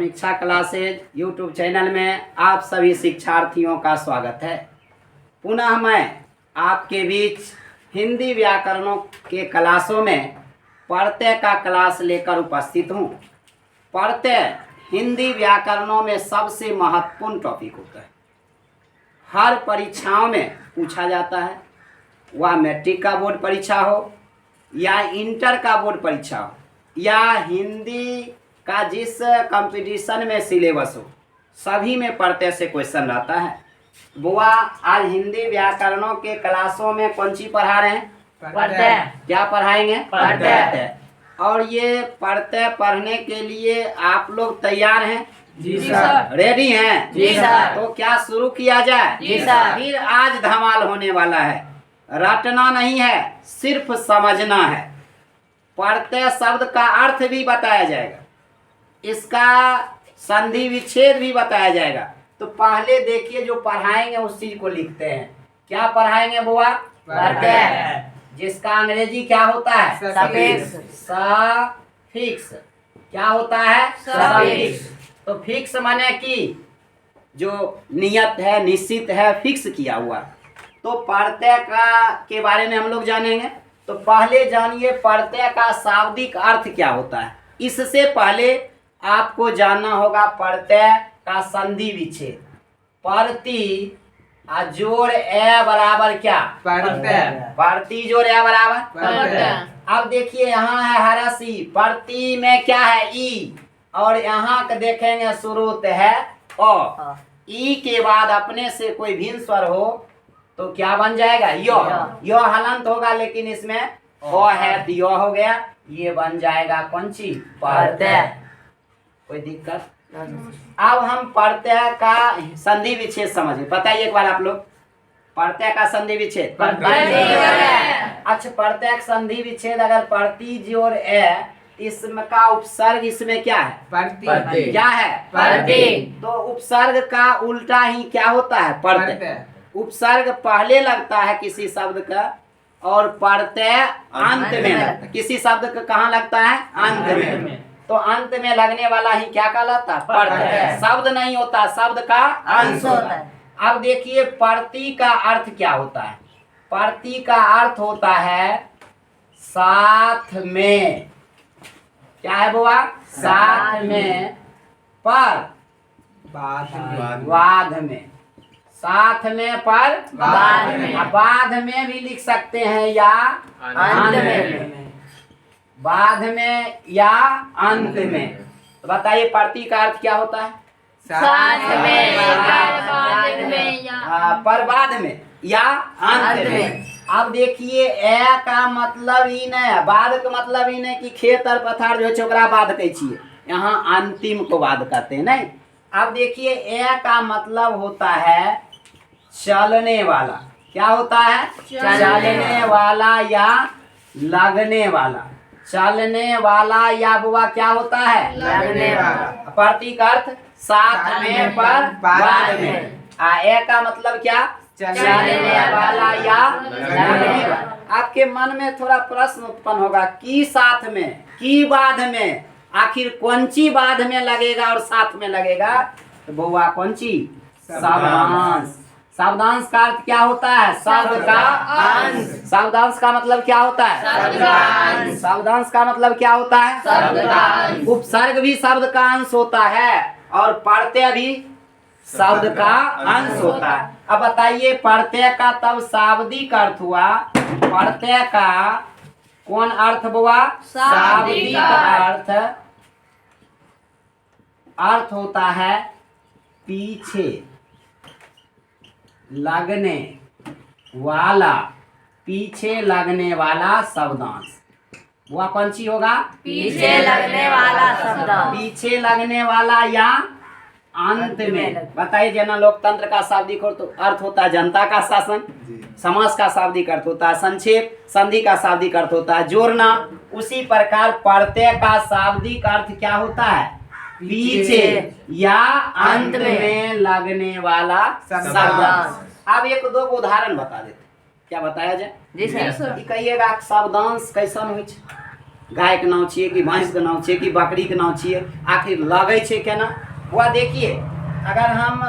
समीक्षा classes YouTube channel में आप सभी शिक्षार्थियों का स्वागत है। पुनः मैं आपके बीच हिंदी व्याकरणों के क्लासों में प्रत्यय का क्लास लेकर उपस्थित हूँ। प्रत्यय हिंदी व्याकरणों में सबसे महत्वपूर्ण टॉपिक होता है। हर परीक्षाओं में पूछा जाता है, वह मैट्रिक का बोर्ड परीक्षा हो या इंटर का बोर्ड परीक्षा हो या हिंदी का जिस कंपटीशन में सिलेबस हो, सभी में प्रत्यय से क्वेश्चन रहता है। बुआ आज हिंदी व्याकरणों के क्लासों में कौन सी पढ़ा रहे हैं? प्रत्यय। क्या पढ़ाएंगे? प्रत्यय। और ये प्रत्यय पढ़ने के लिए आप लोग तैयार हैं? जी सर। रेडी हैं? जी सर। तो क्या शुरू किया जाए? जी सर। फिर आज धमाल होने वाला है। रटना नहीं है, सिर्फ समझना है। प्रत्यय शब्द का अर्थ भी बताया जाएगा, इसका संधि विच्छेद भी बताया जाएगा। तो पहले देखिए, जो पढ़ाएंगे उस चीज को लिखते हैं। क्या पढ़ाएंगे बुआ? प्रत्यय, जिसका अंग्रेजी क्या होता है? सफिक्स। सफिक्स। क्या होता है? सफिक्स। तो फिक्स माने कि जो नियत है, निश्चित है, फिक्स किया हुआ। तो प्रत्यय का के बारे में हम लोग जानेंगे। तो पहले जानिए प्रत्यय का शाब्दिक अर्थ क्या होता है। इससे पहले आपको जानना होगा प्रत्यय का संधि विच्छेद। प्रति जोड़ ए बराबर क्या? प्रत्यय। प्रति जोड़ ए बराबर प्रत्यय। अब देखिए यहाँ है हरस ई, प्रति में क्या है? ई। और यहाँ का देखेंगे शुरुत है अ। ई के बाद अपने से कोई भिन्न स्वर हो तो क्या बन जाएगा? यो हलंत होगा, लेकिन इसमें अ है तो यो हो गया। ये बन जाएगा कौन सी? प्रत्यय। कोई दिक्कत? अब हम प्रत्यय का संधि विच्छेद समझिए। बताइए एक बार आप लोग, प्रत्यय का संधि विच्छेद। अच्छा, प्रत्यय का संधि विच्छेद अगर प्रति जोड़ ए, इसका उपसर्ग इसमें क्या है? प्रति। क्या है? प्रति। तो उपसर्ग का उल्टा ही क्या होता है? प्रत्यय। उपसर्ग पहले लगता है किसी शब्द का और प्रत्यय अंत में लगता है। किसी शब्द का कहाँ लगता है? अंत में। तो अंत में लगने वाला ही क्या कहलाता है? प्रत्यय। शब्द नहीं होता, शब्द का अंश होता है। अब देखिए प्रति का अर्थ क्या होता है? प्रति का अर्थ होता है साथ में। क्या है बुआ? साथ में, पर बाद में। साथ में, पर बाद में। बाद में भी लिख सकते हैं या अंत में। बाद में या अंत में। तो बताइए प्रति का अर्थ क्या होता है? साथ में, बाद में या पर बाद में या अंत में। अब देखिए ए का मतलब ही नहीं है, बाद का मतलब ही नहीं कि खेत और पथार जो है ओकरा बाद कहै छियै, यहाँ अंतिम को बाद कहते हैं। नहीं, अब देखिए ए का मतलब होता है चलने वाला। क्या होता है? चलने वाला या लगने वाला। चलने वाला या बुआ क्या होता है? लगने वाला। प्रति का अर्थ साथ में, पर बाद में। ए का मतलब क्या? चलने वाला या लगने वाला। आपके मन में थोड़ा प्रश्न उत्पन्न होगा, की साथ में, की बाद में, आखिर कौन सी बाद में लगेगा और साथ में लगेगा? तो बुआ कौन सी? शब्दांश। शब्दांश का अर्थ क्या होता है? शब्द का अंश। शब्दांश का मतलब क्या होता है? शब्द का अंश। शब्दांश का मतलब क्या होता है? शब्द का अंश। उपसर्ग भी शब्द का अंश होता है और प्रत्यय भी शब्द का अंश होता है। अब बताइए प्रत्यय का तब शाब्दिक अर्थ हुआ। प्रत्यय का कौन अर्थ हुआ? शाब्दिक अर्थ होता है पीछे लगने वाला। पीछे लगने वाला शब्दांश। वह कौन सी होगा? पीछे लगने वाला शब्दांश। पीछे लगने वाला या अंत में। बताइए, जना लोकतंत्र का शाब्दिक अर्थ होता है जनता का शासन, समास का शाब्दिक अर्थ होता है संक्षेप, संधि का शाब्दिक अर्थ होता है जोड़ना। उसी प्रकार प्रत्यय का शाब्दिक अर्थ क्या होता है? पीछे या अंत में लगने वाला शब्दांश। अब एक दो उदाहरण बता देते। क्या बताया जाए? जी सर। कहिएगा शब्दांश कैसन हो? गाय के नाम छिए कि भैंस के नाम छिए कि बकरी के नाम छिए, आखिर लगे छे केना। वह देखिए, अगर हम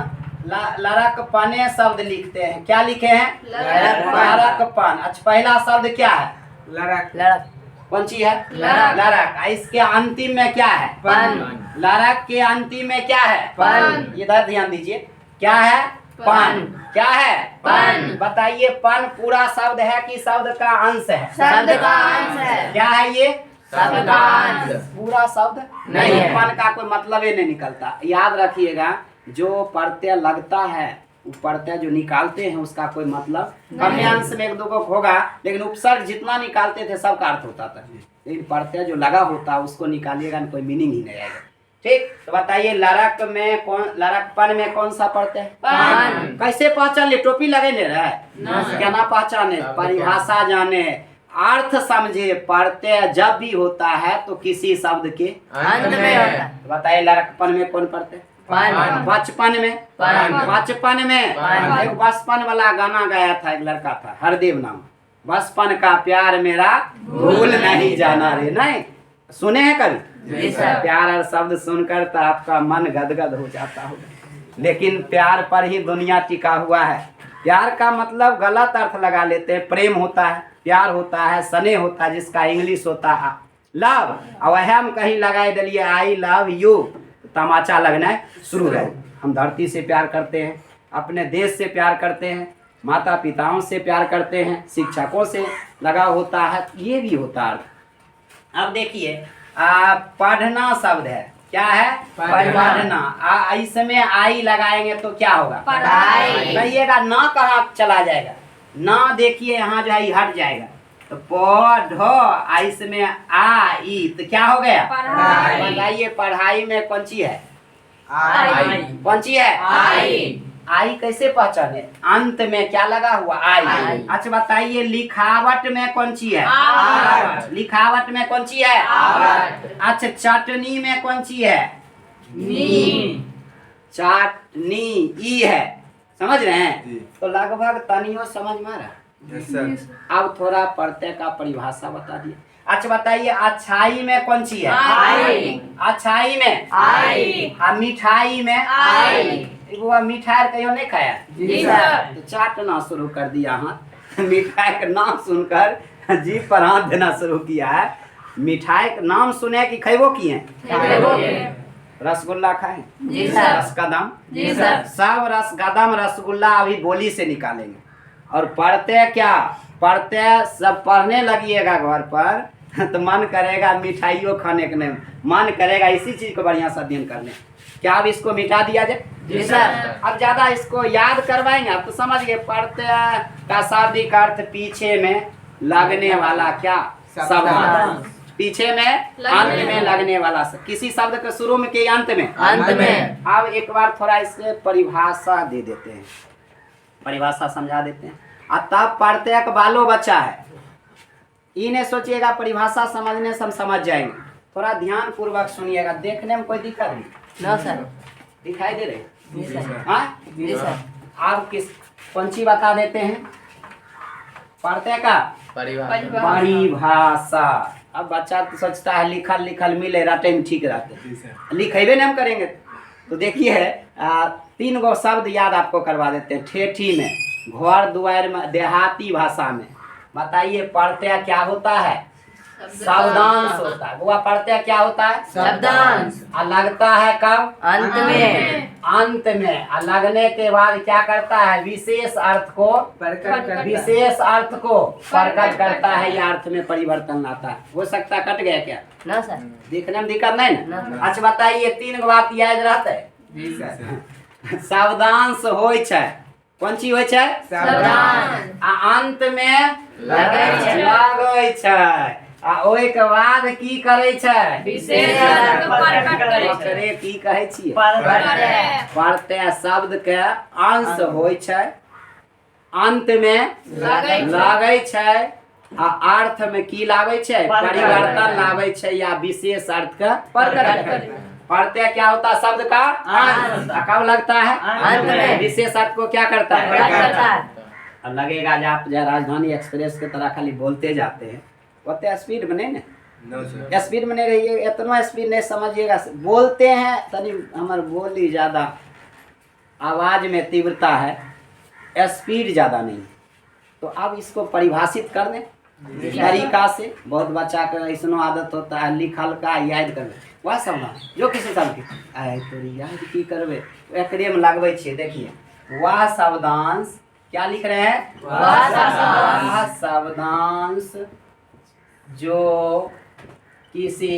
लरकपने शब्द लिखते हैं, क्या लिखे हैं? लरकपन। अच्छा, पहला शब्द क्या है? लड़क। कौन सी है? लरक। लरक। इसके अंतिम में क्या है? पन। लरक के अंतिम में क्या है? पन। इधर ध्यान दीजिए, क्या है? पन। क्या है? पन। बताइए, पन पूरा शब्द है कि शब्द का अंश है? शब्द का अंश है। क्या है ये? शब्द का अंश। पूरा शब्द नहीं है। पन का कोई मतलब ही नहीं निकलता। याद रखिएगा, जो प्रत्यय लगता है, वो प्रत्यय जो निकालते हैं उसका कोई मतलब कम अंश में एक दो को होगा, लेकिन उपसर्ग जितना निकालते थे सबका अर्थ होता था। लेकिन प्रत्यय जो लगा होता है उसको निकालिएगा कोई मीनिंग ही नहीं आएगा। ठीक, तो बताइए, लरकपन में कौन सा प्रत्यय? पन। कैसे पहचान ले? टोपी लगे ले रहा है ना सर। क्या ना पहचाने? परिभाषा जाने, अर्थ समझे। प्रत्यय जब भी होता है तो किसी शब्द के अंत में होता है। बताइए, लरकपन में कौन प्रत्यय? पन। बचपन में। पन। बचपन में पन। एक बचपन वाला गाना गाया था, एक लड़का था हरदेव नाम, बचपन का प्यार मेरा भूल नहीं जाना रे। नहीं सुने हैं कभी? जी सर। प्यार और शब्द सुनकर तो आपका मन गदगद हो जाता होगा, लेकिन प्यार पर ही दुनिया टिका हुआ है। प्यार का मतलब गलत अर्थ लगा लेते हैं। प्रेम होता है, प्यार होता है, स्नेह होता है, जिसका इंग्लिश होता है लव। और वह हम कहीं लगाए दिलिए आई लव यू, तमाचा लगना शुरू है। हम धरती से प्यार करते हैं, अपने देश से प्यार करते हैं, माता पिताओं से प्यार करते हैं, शिक्षकों से लगाव होता है, ये भी होता है। अब देखिए, पढ़ना शब्द है, क्या है? पढ़ना। इसमें आई लगाएंगे तो क्या होगा? पढ़ाई। कहिएगा ना, कहाँ चला जाएगा? ना देखिए यहाँ जो है हट जाएगा, तो पढ़ो, इसमें आई तो क्या हो गया? पढ़ाई। बताइए, पढ़ाई में कौन सी है? आई। कौन सी है? आई। आई कैसे पहचाने? अंत में क्या लगा हुआ? आई। आई। अच्छा, बताइए, लिखावट में कौन सी है? आवट। लिखावट में कौन सी है? आवट। अच्छा, चटनी में कौन सी है? नी। चटनी ई है। समझ रहे हैं? तो लगभग तनियो समझ में आ रहा है। अब थोड़ा प्रत्यय का परिभाषा बता दिए। अच्छा, बताइए, अच्छाई में कौन सी है? आई। अच्छाई में आई। और मिठाई में आई। वो मिठाई कहीं नहीं खाया? जी सर। तो चाटना शुरू कर दिया हाथ। मिठाई का नाम सुनकर जीभ पर हाथ देना शुरू किया है। मिठाई का नाम सुने कि खैबो किए? रसगुल्ला खाए? जी सर। रसकदम? जी सर। सब रसकदम रसगुल्ला अभी बोली से निकालेंगे। और पढ़ते क्या? पढ़ते सब पढ़ने लगिएगा घर पर तो मन करेगा मिठाइयों खाने के, नहीं मन करेगा इसी चीज को बढ़िया से अध्ययन करने। क्या अब इसको मिटा दिया जाए? जी सर। अब ज्यादा इसको याद करवाएंगे आप तो समझ गए। पढ़ते का शाब्दिक अर्थ पीछे में लगने वाला क्या? शब्द। पीछे में, अंत में लगने वाला शब्द। किसी शब्द के शुरू में के अंत में? अंत में। अब एक बार थोड़ा इससे परिभाषा दे देते हैं, परिभाषा समझा देते हैं। और तब प्रत्यय का बालो बच्चा है, इन्हें सोचिएगा परिभाषा समझने से हम समझ जाएंगे। थोड़ा ध्यान पूर्वक सुनिएगा, देखने में कोई दिक्कत नहीं? No sir. दिखाई दे रहे? जी सर। हाँ जी सर। आप किस पंछी बता देते हैं प्रत्यय का परिभाषा। अब बच्चा तो सोचता है लिखल लिखल मिले रहते में ठीक रहते, लिखेबे नहीं हम करेंगे। तो देखिए, 3 गो शब्द याद आपको करवा देते हैं। ठेठी में, घर दुआर में, देहाती भाषा में। बताइए, प्रत्यय क्या होता है? शब्दांश होता है। वो प्रत्यय क्या होता है? शब्दांश। और लगता है कब? अंत में। अंत में। और लगने के बाद क्या करता है? विशेष अर्थ को प्रकट करता है या अर्थ में परिवर्तन लाता है। हो सकता है कट गया क्या? No sir. देखने में दिक्कत नहीं ना? ना। अच्छा, बताइए, 3 गो बात याद रहते। शब्दांश होय छै, कौन चीज होय छै? शब्दांश। आ अंत में लगै छै। आ ओहि के बाद की करे छै? विशेष अर्थ प्रकट करै छै। ओकरे की कहै छियै? प्रत्यय। प्रत्यय शब्द के अंश होय छै, अंत में लगै छै, आ अर्थ में की लाबै छै? परिवर्तन लाबै छै या विशेष अर्थ के प्रकट करै। प्रत्यय क्या होता है? शब्द का अंश। कब लगता है? अंत में। विशेष अर्थ को क्या करता है? प्रकट करता है। अब लगेगा जब आप राजधानी एक्सप्रेस की तरह खाली बोलते जाते हैं, ओते स्पीड में नहीं ना, स्पीड में नहीं रहिए, इतना स्पीड नहीं समझिएगा। बोलते हैं तनी हमारे बोली ज़्यादा, आवाज़ में तीव्रता है, स्पीड ज़्यादा नहीं। तो अब इसको परिभाषित कर दें तरीका से। बहुत बच्चा का ऐसा आदत होता है लिखल का याद कर वह सब ना जो किसी शब्द की आए तो याद की करबे एकरे में लगबै छियै। देखिए वह शब्दांश क्या लिख रहे हैं, वह शब्दांश जो किसी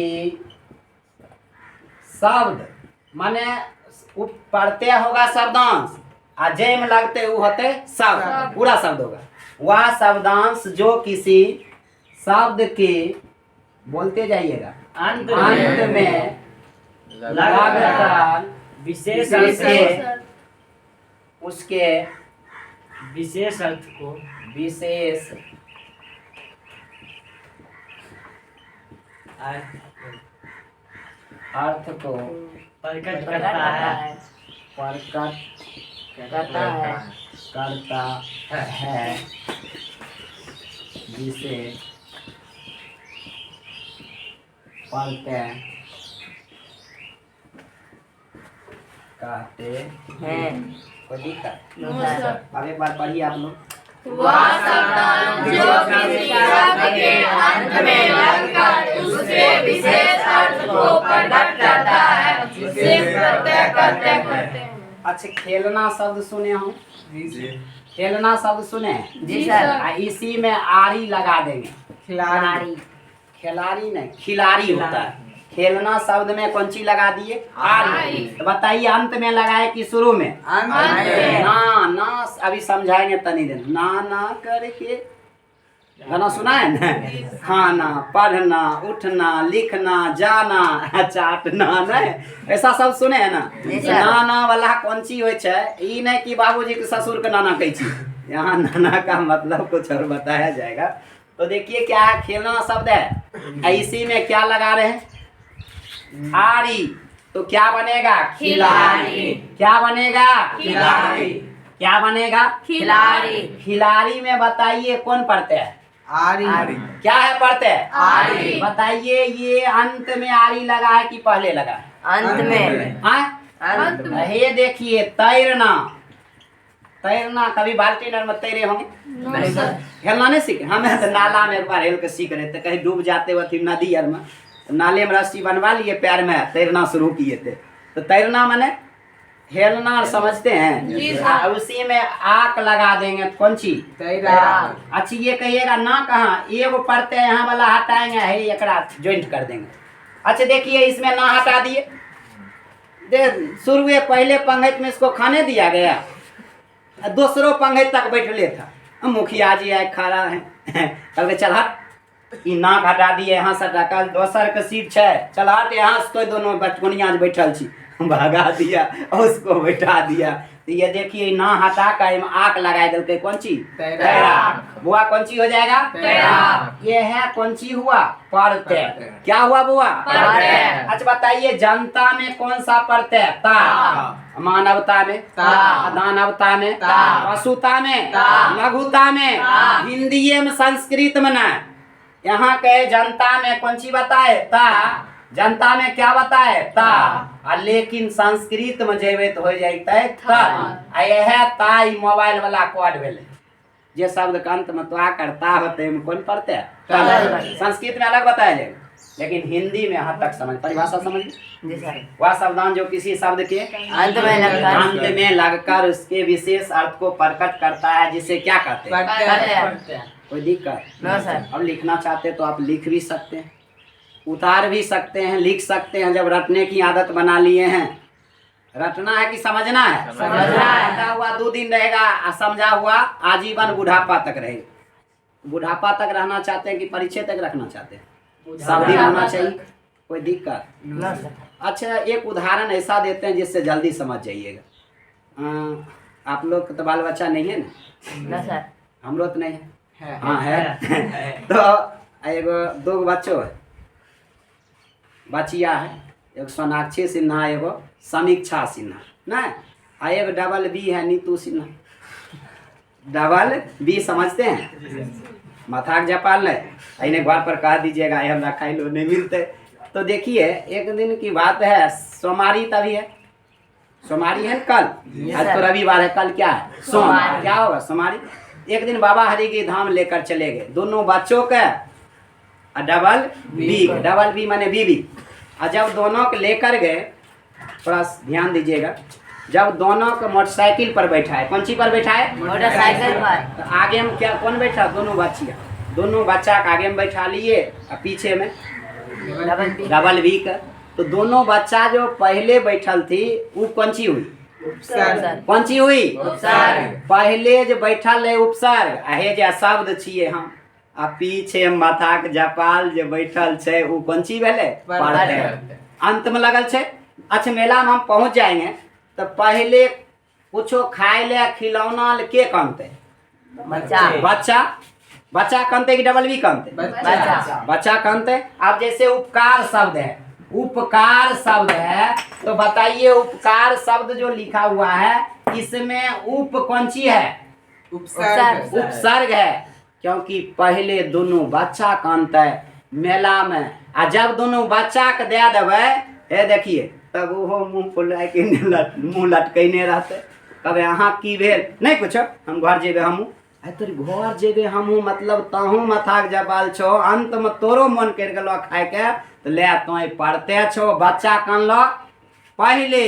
शब्द माने प्रत्यय होगा शब्दांश आ जय में लगते वो होते शब्द, पूरा शब्द होगा। वह शब्दांश जो किसी शब्द के बोलते जाइएगा अंत में लगातार विशेष उसके विशेष अर्थ को विशेष अर्थ को प्रकट करता है, प्रकट करता है जिसे प्रत्यय कहते हैं। कोई दिक्कत? अब एक बार पढ़िए आप लोग। वह शब्दांश जो किसी शब्द के अंत में लगकर उसके विशेष अर्थ को प्रकट करता है उसे प्रत्यय कहते हैं। अच्छा खेलना शब्द सुने हो? खेलना शब्द सुने? जी सर। इसी में आरी लगा देंगे। खिलाड़ी खिलाड़ी नहीं खिलाड़ी होता है। खेलना शब्द में कौन सी लगा दिए? आरी। तो बताइए अंत में लगाए कि शुरू में? ना ना अभी समझाएंगे तनी दिन। ना ना करके गाना सुना है ना? खाना, पढ़ना, उठना, लिखना, जाना, चाटना, नहीं ऐसा सब सुने है ना? नाना वाला कौन सी हो? ई नहीं कि बाबूजी के ससुर के नाना कही छी। यहाँ नाना का मतलब कुछ और बताया जाएगा। तो देखिए क्या है, खेलना शब्द है, इसी में क्या लगा रहे हैं? आरी। तो क्या बनेगा? खिलाड़ी। क्या बनेगा? खिलाड़ी। क्या बनेगा? खिलाड़ी। खिलाड़ी में बताइए कौन पढ़ते हैं? आरी। क्या है पढ़ते हैं? आरी। बताइए ये अंत में आरी लगा है कि पहले लगा है? अंत में। अंत में। ये देखिए तैरना। तैरना कभी बाल्टी नर में तैरे होंगे? नहीं सर। हेलना नहीं सीखे? हमें तो नाला में एक बार हेल के सीख रहे थे, कहीं डूब जाते हुए थी नदी में, तो नाले में रस्सी बनवा लिए, पैर में तैरना शुरू किए थे। तो तैरना माने हेलना समझते हैं? जी सर। उसी में आक लगा देंगे। कौन सी? अच्छी ये कहिएगा ना कहाँ एगो पढ़ते हैं यहाँ वाला हटाएंगे, है एकरा ज्वाइंट कर देंगे। अच्छा देखिए इसमें ना हटा दिए, शुरू पहले पंगत में इसको खाने दिया गया, दूसरों पंगत तक बैठले था। मुखिया जी आए खड़ा है, कल चल हट, ई नाक हटा दिए यहाँ से, कल दोसर के सीट है, चल हट यहाँ से, तो दोनों बचकुनिया बैठल छी, भगा दिया और उसको बैठा दिया। तो ये देखिए ना हटा कर आँख लगा दिल कौन सी? तैराक। बुआ कौन सी हो जाएगा? तैराक। ये है कौन सी हुआ? प्रत्यय। क्या हुआ बुआ? प्रत्यय। अच्छा बताइए जनता में कौन सा प्रत्यय? ता। मानवता में ता। दानवता में ता। पशुता में ता। लघुता में ता। हिंदी में संस्कृत में ना। यहाँ के जनता में कौन सी बताए? ता। जनता में क्या बताए? ता। लेकिन संस्कृत में जेबे तो हो जाते ता। यह ताई मोबाइल वाला कोड भेले, जे शब्द के अंत में तो करता होते में कौन पढ़ते हैं? संस्कृत में अलग बताया जाएगा, लेकिन हिंदी में यहाँ तक समझ परिभाषा समझ। जी सर। वह शब्दांश जो किसी शब्द के अंत में लगकर उसके विशेष अर्थ को प्रकट करता है, जिसे क्या कहते हैं? कोई दिक्कत? ना सर। अब लिखना चाहते तो आप लिख भी सकते हैं, उतार भी सकते हैं, लिख सकते हैं। जब रटने की आदत बना लिए हैं, रटना है कि समझना है? समझना है। रटा हुआ 2 दिन रहेगा, समझा हुआ आजीवन बुढ़ापा तक रहेगा। बुढ़ापा तक रहना चाहते हैं कि परिचय तक रखना चाहते हैं? सब दिन होना चाहिए। कोई दिक्कत? ना सर। अच्छा एक उदाहरण ऐसा देते हैं जिससे जल्दी समझ जाइएगा। आप लोग का तो बाल बच्चा नहीं है ना? ना सर। हमरो तो नहीं है। हाँ है। तो एगो 2 बच्चों है, बचिया है, एक सोनाक्षी सिन्हा, एगो समीक्षा सिन्हा ना, आ एगो डबल बी है नीतू सिन्हा। डबल बी समझते हैं? मथाक जपाल नहीं इन्हें घर पर कह दीजिएगा ये हमरा खाई लो नहीं मिलते। तो देखिए एक दिन की बात है, सोमवारी तभी है, सोमवारी है कल, आज तो रविवार है, कल क्या है सोमवार, क्या होगा सोमवारी। एक दिन बाबा हरि की धाम लेकर चले गए दोनों बच्चों के, डबल बी माने बीबी। और जब दोनों को लेकर गए, थोड़ा ध्यान दीजिएगा, जब दोनों को मोटरसाइकिल पर बैठाए, कौन सी पर बैठाए, मोटरसाइकिल पर, तो आगे में क्या कौन बैठा, दोनों बच्चियाँ, दोनों बच्चा के आगे में बैठा लिए और पीछे में डबल बी का। तो दोनों बच्चा जो पहले बैठल थी वो कौन सी हुई, कौन सी हुई, पहले जो बैठल है उपसर्ग, हे जे शब्द छिए हम, आ पीछे माथा के जपाल जे बैठल छे वो कौन सी भेले, पढ़ते अंत में लगल छे। अच्छा मेला में हम पहुंच जाएंगे तो पहले कुछो खाए ले खिलौना ले के कनते, बच्चा कनते कि डबल बी कनते, बच्चा कनते। अब जैसे उपकार शब्द है, उपकार शब्द है, तो बताइए उपकार शब्द जो लिखा हुआ है इसमें उप कौन सी है, उपसर्ग है, क्योंकि पहले दोनों बच्चा कानते मेला में, आ जब दोनों बच्चा के दे देवे, हे देखिए तब वो मुँह फुला के मुँह लटकने रहते, कब यहाँ की भेल नहीं कुछ, हम घर जेबे हमू, तोरी घर जेबे हमू, मतलब तहू मथाक जबाल छो, अंत में तोरो मन कर गलो खाए के, तो ले तोय पढ़ते छो, बच्चा कानलो पहले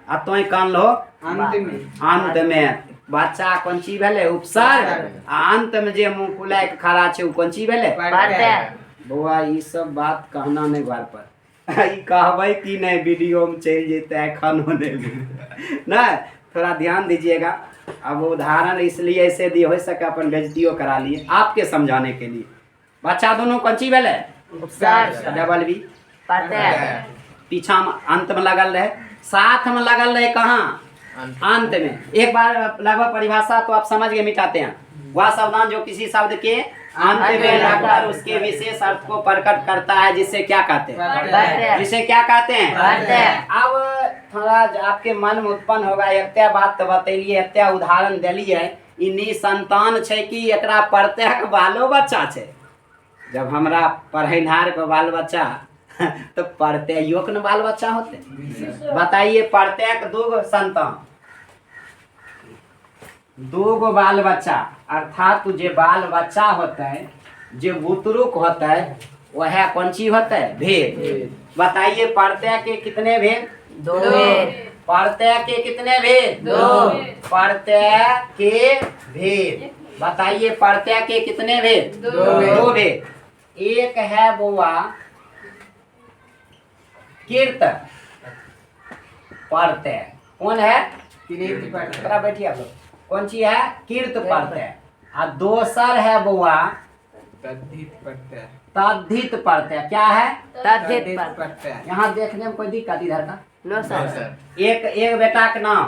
आ तोय कानलो अंत में। बच्चा कौन ची भेले, उपसर्ग, आ अंत में जे मुंह फुला के खड़ा छे कौन ची भेले, बउआ ई सब बात कहना नहीं घर पर, ई कहबै कि नहीं वीडियो में चल जेते खानो नहीं ना, थोड़ा ध्यान दीजिएगा। अब उदाहरण इसलिए ऐसे दिए हो सके अपन बेइज्जतियों करा लिए आपके समझाने के लिए। बच्चा दोनों कौन ची भेले, डबल बी, पीछा में अंत में लगल रहे, साथ में लगल रहे कहाँ, अंत में। एक बार लगभग परिभाषा तो आप समझ गए, मिटाते हैं, वह शब्दांश जो किसी शब्द के अंत में लगकर उसके विशेष अर्थ को प्रकट करता है, जिसे क्या कहते हैं, जिसे क्या कहते हैं। अब थोड़ा आपके मन में उत्पन्न होगा, एते बात तो बतैलिए, एते उदाहरण दिलिए, इन्हीं संतान छे कि एकरा पढ़ते के बालो बच्चा छे। जब हमरा पढ़ेनार के बाल बच्चा तो पढ़ते योग न बाल बच्चा होते, बताइए पढ़ते के दो संतान, दो गो बाल बच्चा, अर्थात जे बाल बच्चा होता है, जो बुतरुक होता है, वह कौन सी होता है, भेद। बताइए पढ़ते के कितने भेद, दो भेद। पढ़ते के कितने भेद, दो। पढ़ते के भेद, बताइए पढ़ते के कितने भेद, दो भेद। एक है बुआ कीर्त पढ़ते, कौन है, बैठिए आप लोग, कौन सी है, कीर्त पढ़ते, और दोसर है बुआ तद्धित पढ़ते, क्या है, तद्धित पढ़ते। यहाँ देखने में कोई दिक्कत इधर का, नो सर। एक बेटा का नाम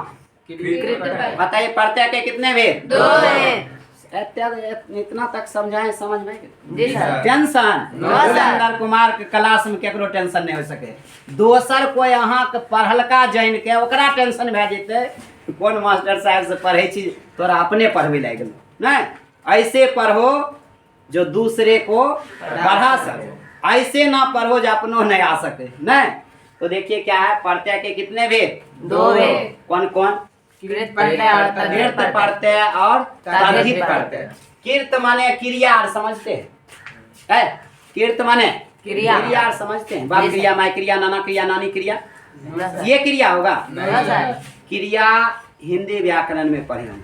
बताइए, पढ़ते के कितने भेद, दो भेद। इतना तक समझाएं, समझ में जी sir. Tension no sir. Surendra Kumar के क्लास में केकरो टेंशन नहीं हो सके, दोसर कोई अहाँ के पढ़लका जान के ओकरा टेंशन भए जेते, कौन मास्टर साहब से पढ़े छी, तोरा अपने पढ़वे लग गेलो नहीं, ऐसे पढ़ो जो दूसरे को पढ़ा सके, ऐसे ना पढ़ो जो अपनो नहीं आ सके नहीं। तो देखिए क्या है, पढ़ते के कितने भेद, दो भेद। कौन कौन, कीर्त पढ़ते और कीर्त पढ़ते और तद्धित पढ़ते। कीर्त माने क्रिया, समझते हैं, कीर्त माने क्रिया समझते हैं, बाप क्रिया, माय क्रिया, नाना क्रिया, नानी क्रिया, ये क्रिया होगा। क्रिया हिंदी व्याकरण में पढ़े हम,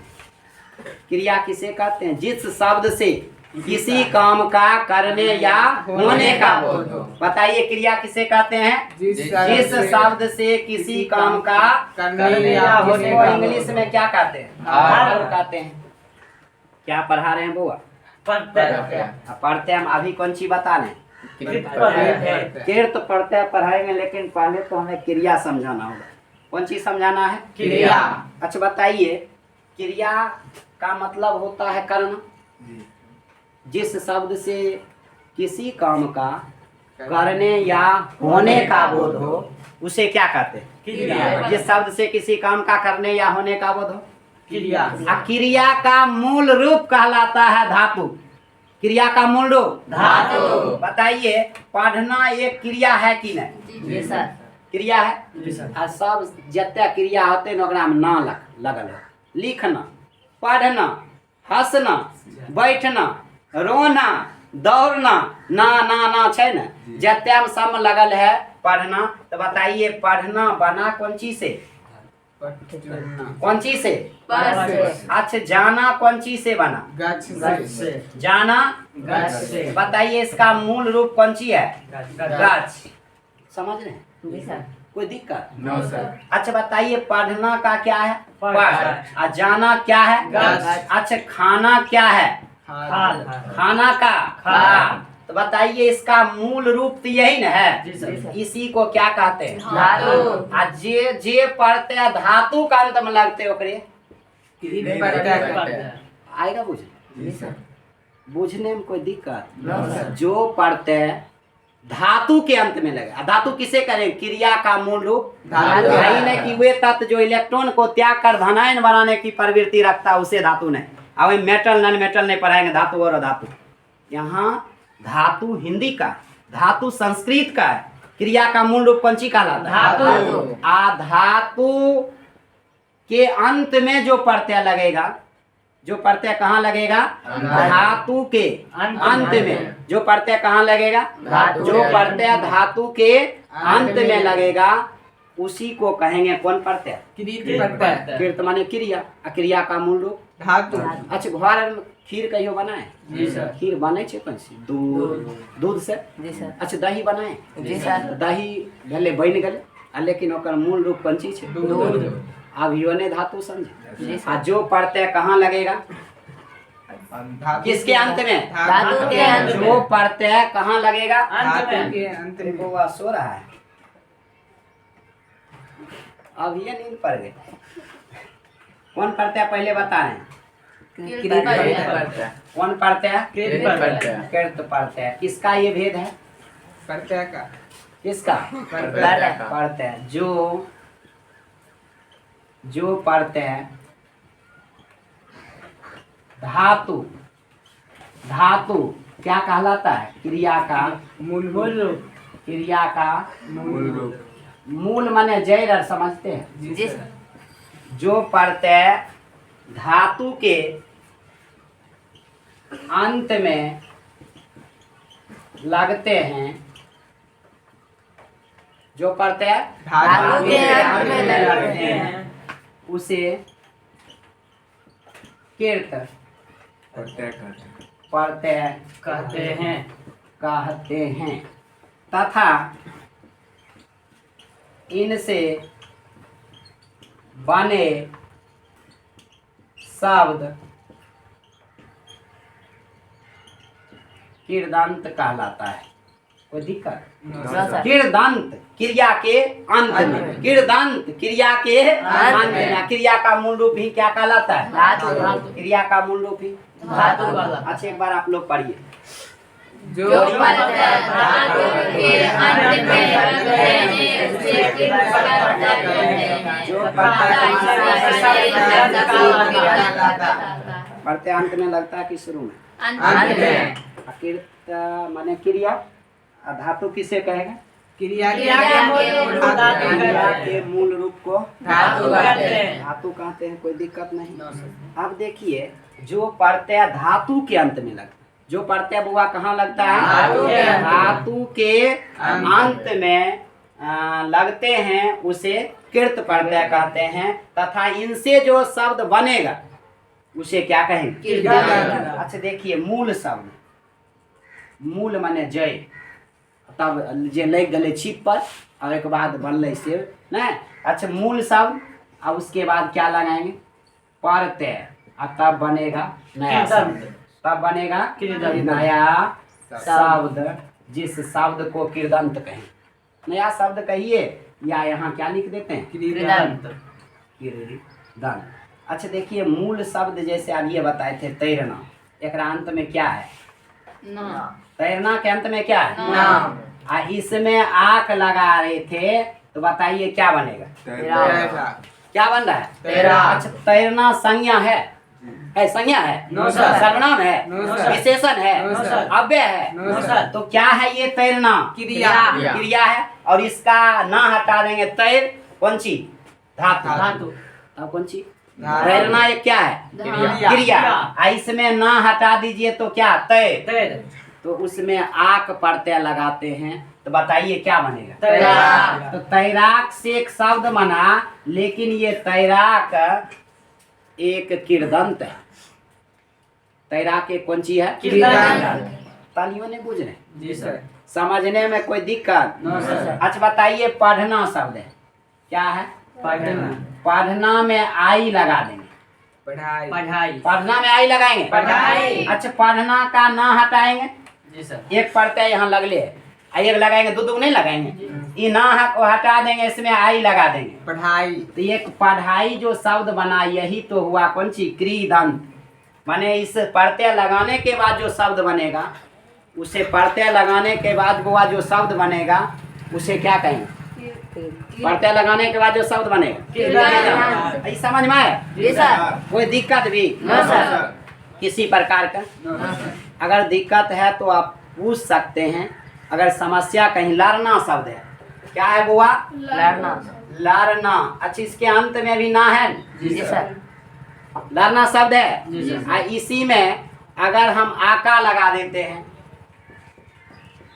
क्रिया किसे कहते हैं, जिस शब्द से किसी काम का करने या होने का बोध हो। बताइए क्रिया किसे कहते हैं, जिस शब्द से किसी काम का करने या होने को इंग्लिश में क्या कहते हैं, वर्ब कहते हैं। क्या पढ़ा रहे हैं बुआ, पढ़ते हम अभी कौन सी बता रहे हैं, कीर्त पढ़ते हैं पढ़ाएंगे, लेकिन पहले तो हमें क्रिया समझाना होगा। कौन सी समझाना है, क्रिया। अच्छा बताइए, क्रिया का मतलब होता है करना, जिस शब्द से किसी काम का करने या होने का बोध हो उसे क्या कहते हैं, क्रिया। जिस शब्द से किसी काम का करने या होने का बोध हो, क्रिया। क्रिया का मूल रूप कहलाता है धातु, क्रिया का मूल रूप धातु। बताइए पढ़ना एक क्रिया है कि नहीं? जी सर। क्रिया है। आ सब जते क्रिया होते हैं ओकरा में ना लगल है। लिखना, पढ़ना, हंसना, बैठना, रोना, दौड़ना, ना छै न, जते में सब में लगल है पढ़ना। तो बताइए पढ़ना बना कौन चीज से? कौन चीज से? पर से। अच्छा जाना कौन चीज से बना? गाछ से। जाना गाछ से। बताइए इसका मूल रूप कौन सी है? गाछ। समझ रहे हैं? जी सर। कोई दिक्कत? No sir. अच्छा बताइए पढ़ना का क्या है? पढ़। और जाना क्या है? गाछ। अच्छा खाना क्या है? खाल। खाना का खाल। तो बताइए इसका मूल रूप तो यही न है। जी सर। इसी को क्या कहते हैं? धातु। आ जे पढ़ते हैं धातु का अंत में लगते ओकरे आएगा बुझ? जी सर। बुझने में कोई दिक्कत? No sir. जो पढ़ते हैं धातु के अंत में लगे। धातु किसे करें? क्रिया का मूल रूप धातु। यही नहीं कि वे तत्व जो इलेक्ट्रॉन को त्याग कर धनायन बनाने की प्रवृत्ति रखता है उसे धातु नहीं। अब वही मेटल नॉन मेटल नहीं पढ़ाएंगे, धातु और अधातु। यहाँ धातु हिंदी का, धातु संस्कृत का है। क्रिया का मूल रूप कौन सी कहलाता है? धातु। आ धातु के अंत में जो प्रत्यय लगेगा, जो प्रत्यय कहाँ लगेगा? धातु के अंत में। जो प्रत्यय कहाँ लगेगा? धातु। जो प्रत्यय धातु के अंत में लगेगा उसी को कहेंगे कौन प्रत्यय? कृत माने क्रिया। क्रिया का मूल रूप धातु। अच्छा घर में खीर कहियो बनाए? जी सर। खीर बने छे कौन सी? दूध से। जी सर। अच्छा दही बनाए? जी सर। दही गले बन गले लेकिन ओकर मूल रूप कौन चीज है? दूध। अब योने धातु समझे। जी सर। आ जो प्रत्यय कहाँ लगेगा? किसके अंत में? धातु के अंत में। जो प्रत्यय कहाँ लगेगा? धातु के अंत में। देखो वह सो रहा है, अब ये नींद पड़ गई। कौन प्रत्यय पहले बता रहे हैं? कौन प्रत्यय? कृत प्रत्यय। किसका ये भेद है? प्रत्यय का। किसका? प्रत्यय। जो प्रत्यय धातु क्या कहलाता है? क्रिया का मूल रूप। क्रिया का मूल रूप। मूल माने जड़ समझते हैं? जी सर। जो प्रत्यय धातु के अंत में लगते हैं, जो प्रत्यय धातु के अंत में लगते हैं उसे कृत प्रत्यय कहते हैं तथा इनसे बने शब्द किरदंत कहलाता है। कोई दिक्कत? किरदंत क्रिया के अंत में। किरदंत क्रिया के अंत में। क्रिया का मूल रूप ही क्या कहलाता है? धातु। क्रिया का मूल रूप ही धातु। अच्छा एक बार आप लोग पढ़िए। जो प्रत्यय धातु के अंत में लगते हैं उसे कृत प्रत्यय कहते हैं। जो प्रत्यय अंत में लगता है कि शुरू में? अंत में। कृत माने क्रिया। धातु किसे कहेगा? क्रिया के मूल रूप को धातु कहते हैं। धातु कहते हैं। कोई दिक्कत नहीं। अब देखिए जो प्रत्यय धातु के अंत में लगता, जो प्रत्यय बुआ कहाँ लगता है? धातु के अंत में लगते हैं उसे कृत प्रत्यय कहते हैं तथा इनसे जो शब्द बनेगा उसे क्या कहेंगे? अच्छा देखिए मूल शब्द, मूल माने जय, तब जे लग गले छिप पर और एक बाद बनले से ना। अच्छा मूल शब्द और उसके बाद क्या लगाएंगे? प्रत्यय और तब बनेगा नया शब्द। तब बनेगा नया शब्द, जिस शब्द को किरदंत कहें। नया शब्द कहिए या यहाँ क्या लिख देते हैं? किरदंत। अच्छा देखिए मूल शब्द जैसे आप ये बताए थे तैरना, एक अंत में क्या है? तैरना के अंत में क्या है? इसमें आंख लगा रहे थे तो बताइए क्या बनेगा? क्या बन रहा है? तैरा। अच्छा तैरना संज्ञा है? है, संज्ञा है, नो सर। सर्वनाम है, नो सर। विशेषण है, नो सर। अव्यय है। No sir. तो क्या है ये? तैरना क्रिया। क्रिया है। और इसका ना हटा देंगे, तैर कौन सी? धातु। अब कौन सी? धातु। तैरना ये क्या है? क्रिया। क्रिया। इसमें ना हटा दीजिए तो क्या? तैर। तो उसमें आक प्रत्यय लगाते हैं, तो बताइए क्या बनेगा? तैराक। तो तैराक से एक शब्द बना, लेकिन ये तैराक एक किरदंत है। तैराक एक कौन सी है? किरदंत। तालियों ने बुझ रहे? जी सर। समझने में कोई दिक्कत? No sir. अच्छा बताइए, पढ़ना शब्द है, क्या है? पढ़ना। पढ़ना में आई लगा देंगे। पढ़ाई। पढ़ना में आई लगाएंगे। पढ़ाई। अच्छा, पढ़ना का ना हटाएंगे, जी सर। एक प्रत्यय यहाँ लगले है, एक लगाएंगे, दो नहीं लगाएंगे, ये ना हटा देंगे, इसमें आई लगा देंगे। पढ़ाई। तो एक पढ़ाई जो शब्द बना, यही तो हुआ कौन सी? क्रीदंत। माने इस प्रत्यय लगाने के बाद जो शब्द बनेगा, उसे प्रत्यय लगाने के बाद वो जो शब्द बनेगा, उसे क्या कहेंगे? प्रत्यय लगाने के बाद जो शब्द बनेगा। ये समझ में आया? जी सर। कोई दिक्कत भी? No sir. किसी प्रकार का? No sir. अगर दिक्कत है तो आप पूछ सकते हैं। अगर समस्या कहीं, लड़ना शब्द है, क्या है बुआ? लड़ना। लड़ना। अच्छा, इसके अंत में भी ना है? जी सर। लड़ना शब्द है। जी सर। इसी में अगर हम आका लगा देते हैं,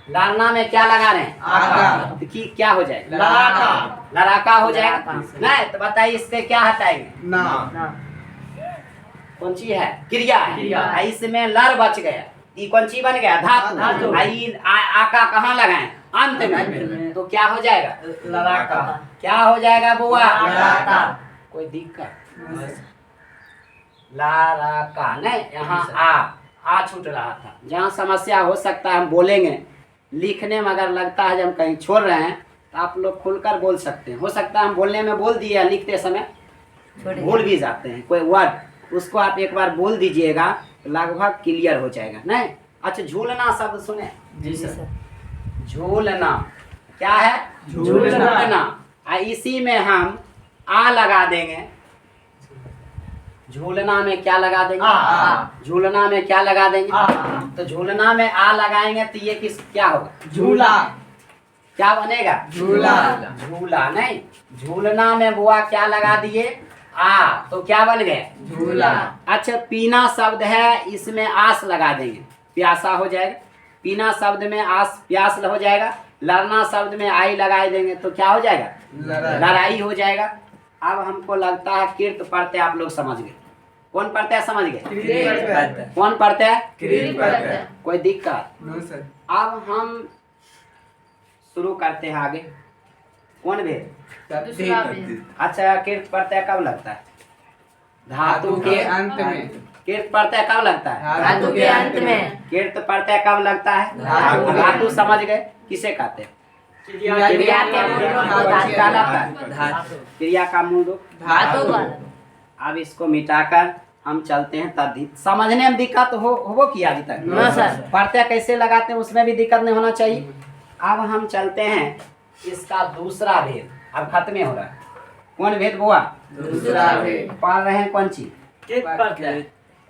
लड़ना में क्या लगा रहे हैं? आका। तो क्या हो जाएगा? लड़ाका। लड़ाका हो जाएगा। लड़ाका। नहीं तो बताइए, इससे क्या हटाएंगे? ना। कौन सी है? क्रिया है। क्रिया। इसमें लड़ बच गया, ये कौन सी बन गया? धातु। धातु। आका कहाँ लगाएं? अंत अंत में। में। तो क्या हो जाएगा? लड़ाका। क्या हो जाएगा बुआ? लड़ाका। कोई दिक्कत? लड़ाका नहीं, यहाँ आ छूट रहा था। जहाँ समस्या हो सकता है हम बोलेंगे, लिखने में अगर लगता है जब हम कहीं छोड़ रहे हैं, तो आप लोग खुलकर बोल सकते हैं। हो सकता है हम बोलने में बोल दिए, लिखते समय भूल भी जाते हैं कोई वर्ड, उसको आप एक बार बोल दीजिएगा तो लगभग क्लियर हो जाएगा। नहीं? अच्छा, झूलना शब्द सुने? जी सर। झूलना क्या है? झूलना। इसी में हम आ लगा देंगे। झूलना में क्या लगा देंगे? झूलना में क्या लगा देंगे? तो झूलना में आ लगाएंगे तो ये क्या होगा? झूला। क्या बनेगा? झूला। झूला नहीं, झूलना में बुआ क्या लगा दिए? तो क्या बन गए? झूला। अच्छा, पीना शब्द है, इसमें आस लगा देंगे, प्यासा हो जाएगा। पीना शब्द में आस, प्यास हो जाएगा। लड़ना शब्द में आई लगा देंगे तो क्या हो जाएगा? लड़ाई हो जाएगा। अब हमको लगता है कृत प्रत्यय आप लोग समझ गए। कौन प्रत्यय समझ गए? कौन प्रत्यय? कोई दिक्कत? No sir. अब हम शुरू करते हैं आगे। कौन भेद? दूसरा भेद। अच्छा, कृत प्रत्यय कब लगता है? धातु के अंत में। कृत प्रत्यय कब लगता है? धातु के अंत में। कृत प्रत्यय कब लगता है? धातु। धातु समझ गए? किसे कहते हैं? क्रिया के मूल रूप को धातु का लगता है। क्रिया का मूल रूप धातु का। अब इसको मिटाकर हम चलते हैं तद्धित। समझने में दिक्कत हो किया अभी तक? No sir. प्रत्यय कैसे लगाते हैं उसमें भी दिक्कत नहीं होना चाहिए। अब हम चलते हैं इसका दूसरा भेद। अब खत्म हो रहा है। कौन भेद बुआ? दूसरा भेद। पढ़ रहे हैं कौन सी? प्रत्यय।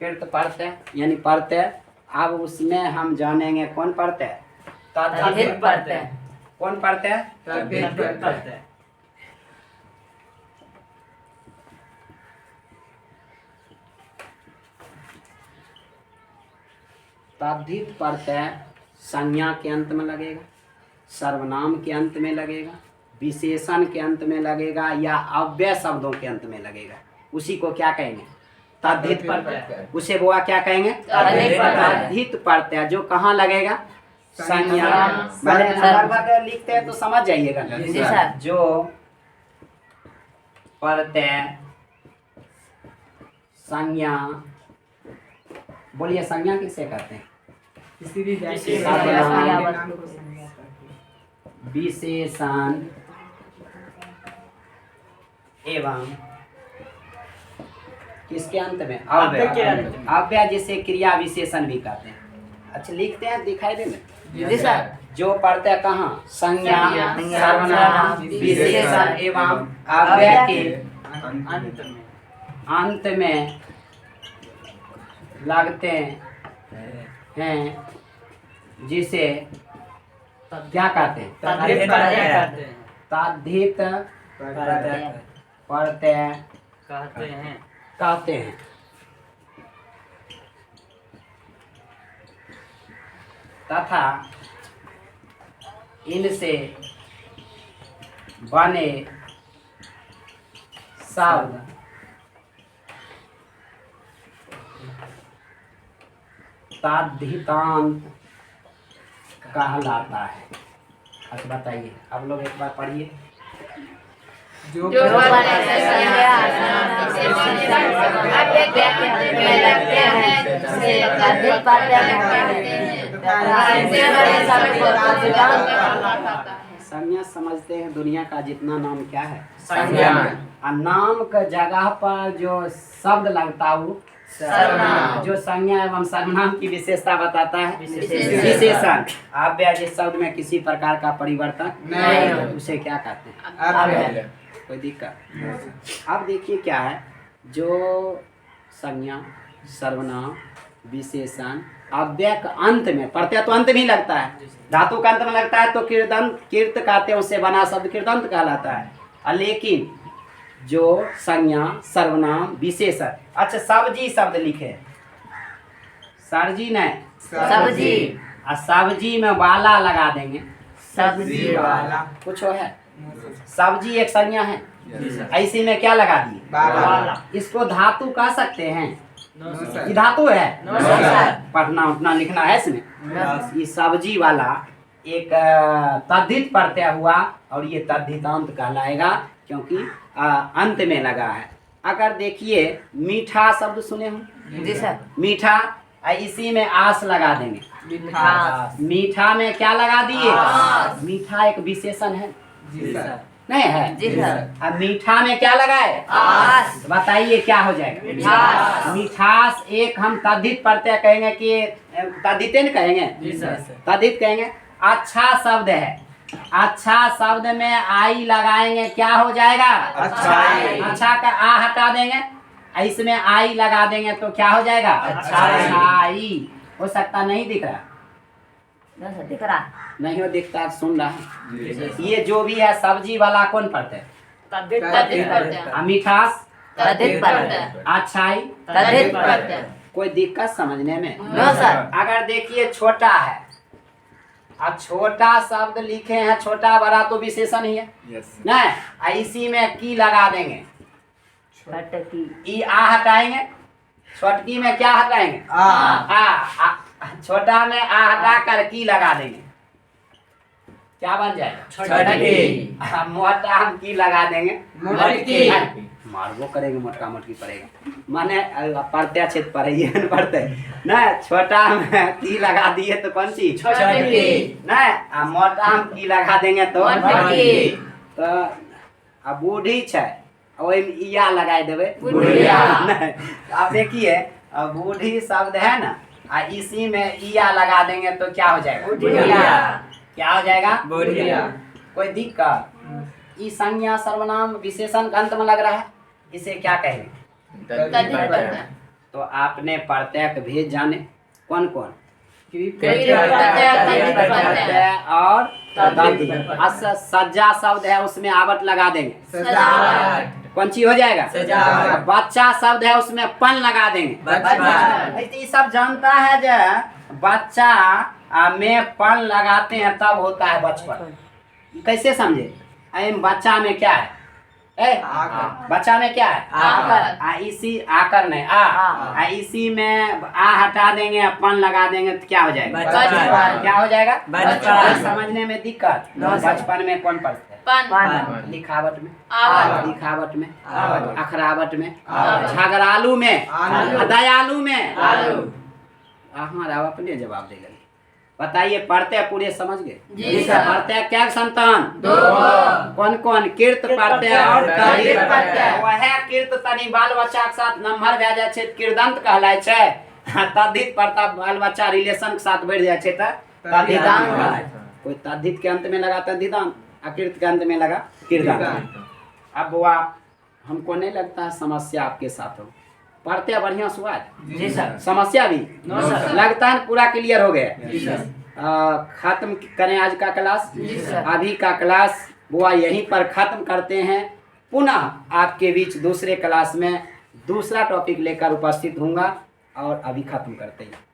कृत प्रत्यय यानी प्रत्यय। अब उसमें हम जानेंगे कौन प्रत्यय? तद्धित प्रत्यय। कौन प्रत्यय? तद्धित प्रत्यय। तद्धित प्रत्यय संज्ञा के अंत में लगेगा, सर्वनाम के अंत में लगेगा, विशेषण के अंत में लगेगा, या अव्यय शब्दों के अंत में लगेगा। उसी को क्या कहेंगे? तद्धित प्रत्यय। उसे बुआ क्या कहेंगे? तद्धित प्रत्यय। जो कहाँ लगेगा? संज्ञा। मैंने लगभग लिखते हैं तो समझ जाइएगा। जी सर। जो प्रत्यय संज्ञा, बोलिए संज्ञा किसे कहते हैं? विशेषण एवं किसके अंत में? अव्यय। अव्यय जिसे क्रिया विशेषण भी कहते हैं। अच्छा, लिखते हैं, दिखाई दे में? जी सर। जो प्रत्यय कहाँ? संज्ञा, संज्ञा, सर्वनाम, विशेषण एवं अव्यय के अंत में लगते हैं जिसे क्या कहते हैं? तद्धित प्रत्यय कहते हैं। तद्धित प्रत्यय कहते हैं। तथा इनसे बने शब्द तद्धितांत कहलाता है। अच्छा बताइए, आप लोग एक बार पढ़िए। जो बने में लगते हैं उसे तद्धित प्रत्यय कहते हैं तथा इनसे बने शब्द को तद्धितांत कहलाता है। संज्ञा समझते हैं, दुनिया का जितना नाम क्या है? संज्ञा। और नाम का जगह पर जो शब्द लगता है वो सर्वनाम। जो संज्ञा एवं सर्वनाम की विशेषता बताता है विशेषण। विशेषण। अव्यय जिस शब्द में किसी प्रकार का परिवर्तन नहीं हो, उसे क्या कहते हैं? अव्यय। कोई दिक्कत? अब देखिए क्या है, जो संज्ञा सर्वनाम विशेषण अव्यय का अंत में, प्रत्यय तो अंत में लगता है, धातु का अंत में लगता है तो कीर्तंत कीर्त कहते हैं, उससे बना शब्द कीर्तंत कहलाता है। और लेकिन जो संज्ञा सर्वनाम विशेषण, अच्छा सब्जी शब्द लिखे, सरजी नहीं सब्जी। और सब्जी में वाला लगा देंगे, सब्जी वाला। कुछ है, सब्जी एक संज्ञा है, ऐसी में क्या लगा दिए? वाला। इसको धातु कह सकते हैं? नो ये सर। धातु है, नो सर। पढ़ना उठना लिखना है इसमें। ये सब्जी वाला एक तद्धित प्रत्यय हुआ और ये तद्धितांत कहलाएगा क्योंकि अंत में लगा है। अगर देखिए मीठा शब्द सुने हो? जी सर। मीठा, इसी में आस लगा देंगे। मिठास। मीठा में क्या लगा दिए? आस। मीठा एक विशेषण है, जी सर। नहीं है? जी सर। अब मीठा में क्या लगाए? आस। बताइए क्या हो जाएगा? मिठास। मिठास एक हम तद्धित प्रत्यय कहेंगे कि तद्धिते न कहेंगे? जी सर। तद्धित कहेंगे। अच्छा शब्द है, अच्छा शब्द में आई लगाएंगे, क्या हो जाएगा? अच्छाई। अच्छा का आ हटा देंगे, इसमें आई लगा देंगे तो क्या हो जाएगा? अच्छाई। अच्छाई। हो सकता नहीं दिख रहा? दिख रहा। नहीं हो दिखता, सुन रहा है। जी सर। ये जो भी है सब्जी वाला कौन पढ़ते हैं? तद्धित प्रत्यय। मिठास, तद्धित प्रत्यय। अच्छाई, तद्धित प्रत्यय। कोई दिक्कत समझने में? No sir. अगर देखिए छोटा है, अब छोटा शब्द लिखे हैं, छोटा बड़ा तो विशेषण ही है नहीं, इसी में की लगा देंगे, ई आ हटाएंगे, छोटकी में क्या हटाएंगे? आ। छोटा में आ हटा कर की लगा देंगे, क्या बन जाएगा? छोटकी। मोटा हम की लगा देंगे, मोटकी। मारबो करेंगे, मोटका मोटकी पड़ेगा, माने प्रत्याक्षेप पढ़े पढ़ते न। छोटा में की लगा दिए तो कौन सी? छोटकी। नहीं, मोटा में की लगा देंगे तो मोटकी। तो अब बूढ़ी है, वही इया लगाए देवे बुढ़िया। नहीं, अब देखिए अब बूढ़ी शब्द है ना, इसी में इया लगा देंगे तो क्या हो जाएगा? बुढ़िया। क्या हो जाएगा? बुढ़िया। कोई दिक्कत? ई संज्ञा सर्वनाम विशेषण का अंत में लग रहा है, इसे क्या कहेंगे? तद्धित प्रत्यय। तो आपने प्रत्यय के भेद जाने कौन कौन? प्रत्यय, तद्धित प्रत्यय। प्रत्यय और तद्धित। अच्छा सज्जा शब्द है, उसमें आवट लगा देंगे, सजावट। कौन सी हो जाएगा? सजावट। बच्चा शब्द है, उसमें पन लगा देंगे। बचपन। ये सब जानता है जो बच्चा में पन लगाते हैं तब होता है बचपन। कैसे समझे? बच्चा में क्या है? बच्चा में क्या है? आकर। इसी आकर नहीं इसी में आ हटा देंगे, पन लगा देंगे तो क्या हो जाएगा? बचपन। क्या हो जाएगा? बचपन। समझने में दिक्कत? बचपन में कौन पढ़ते हैं? पन। लिखावट में, आवट। लिखावट में, आवट। अखरावट में, आवट। झगड़ालू में, आलू। दयालु में। आलू। हमारा अपने जवाब देगा। बताइए प्रत्यय पूरे समझ गए? जी सर। प्रत्यय क्या संतान? दो। कौन कौन? कीर्त प्रत्यय और तद्धित प्रत्यय। वह कीर्त तनी बाल बच्चा के साथ नम्हर भए जाय छै कीर्दंत कहलाय छै। तद्धित प्रत्यय बाल बच्चा रिलेशन के साथ बढ़ जाय छै त तद्धितांत कहलाय छै। कोई तद्धित के अंत में लगा तद्धितांत, अकीर्त के अंत में लगा कीर्दंत। अब बुआ हमको नहीं लगता है समस्या आपके साथ हो, पढ़ते बढ़िया सुआद, जी सर। समस्या भी नो सर। लगता है पूरा क्लियर हो गया। जी सर। खत्म करें आज का क्लास। जी सर। अभी का क्लास बुआ यहीं पर खत्म करते हैं। पुनः आपके बीच दूसरे क्लास में दूसरा टॉपिक लेकर उपस्थित होऊंगा और अभी खत्म करते हैं।